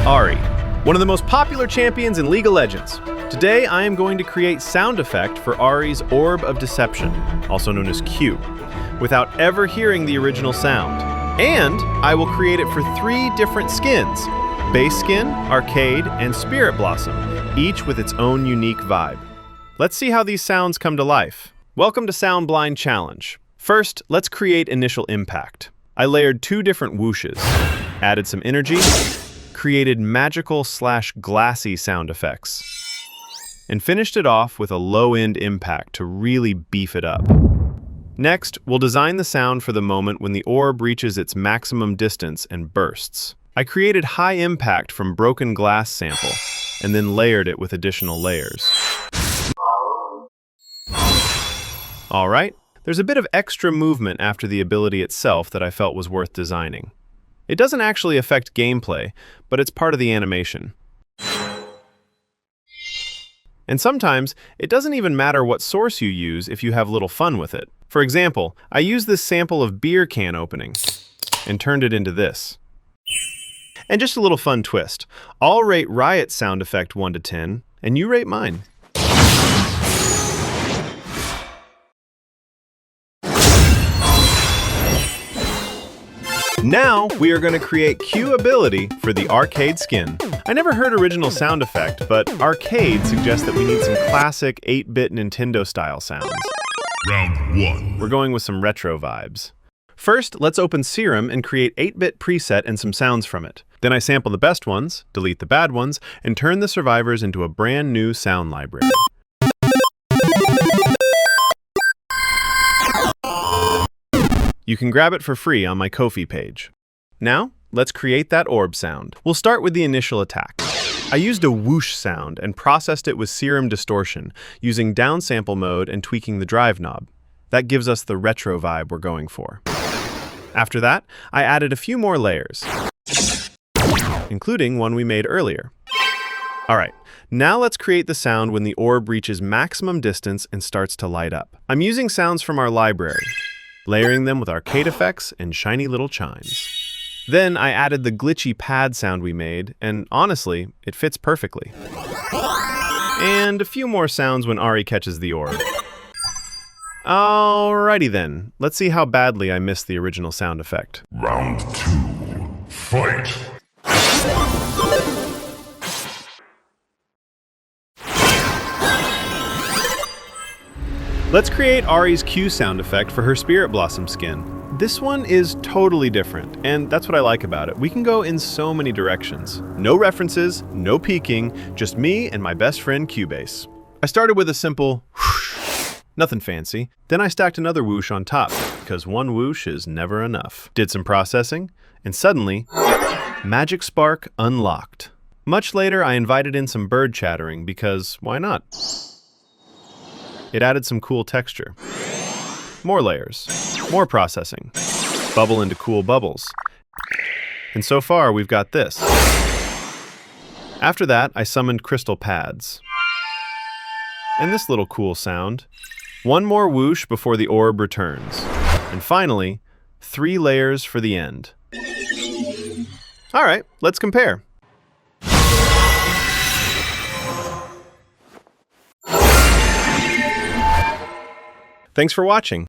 Ahri, one of the most popular champions in League of Legends. Today, I am going to create sound effect for Ahri's Orb of Deception, also known as Q, without ever hearing the original sound. And I will create it for 3 different skins: Base Skin, Arcade, and Spirit Blossom, each with its own unique vibe. Let's see how these sounds come to life. Welcome to Sound Blind Challenge. First, let's create initial impact. I layered 2 different whooshes, added some energy, created magical/glassy sound effects, and finished it off with a low-end impact to really beef it up. Next, we'll design the sound for the moment when the orb reaches its maximum distance and bursts. I created high impact from broken glass sample, and then layered it with additional layers. Alright, there's a bit of extra movement after the ability itself that I felt was worth designing. It doesn't actually affect gameplay, but it's part of the animation. And sometimes, it doesn't even matter what source you use if you have little fun with it. For example, I used this sample of beer can opening and turned it into this. And just a little fun twist. I'll rate Riot's sound effect 1 to 10, and you rate mine. Now, we are going to create Q ability for the Arcade skin. I never heard original sound effect, but Arcade suggests that we need some classic 8-bit Nintendo-style sounds. Round 1. We're going with some retro vibes. First, let's open Serum and create 8-bit preset and some sounds from it. Then I sample the best ones, delete the bad ones, and turn the survivors into a brand new sound library. You can grab it for free on my Ko-fi page. Now, let's create that orb sound. We'll start with the initial attack. I used a whoosh sound and processed it with Serum Distortion, using downsample mode and tweaking the drive knob. That gives us the retro vibe we're going for. After that, I added a few more layers, including one we made earlier. Alright, now let's create the sound when the orb reaches maximum distance and starts to light up. I'm using sounds from our library, layering them with arcade effects and shiny little chimes. Then I added the glitchy pad sound we made, and honestly, it fits perfectly. And a few more sounds when Ahri catches the orb. Alrighty then, let's see how badly I missed the original sound effect. Round 2. Fight! Let's create Ahri's Q sound effect for her Spirit Blossom skin. This one is totally different, and that's what I like about it. We can go in so many directions. No references, no peeking, just me and my best friend Cubase. I started with a simple whoosh, nothing fancy. Then I stacked another whoosh on top, because one whoosh is never enough. Did some processing, and suddenly, magic spark unlocked. Much later, I invited in some bird chattering, because why not? It added some cool texture. More layers, more processing, bubble into cool bubbles. And so far, we've got this. After that, I summoned crystal pads. And this little cool sound. One more whoosh before the orb returns. And finally, 3 layers for the end. All right, let's compare. Thanks for watching.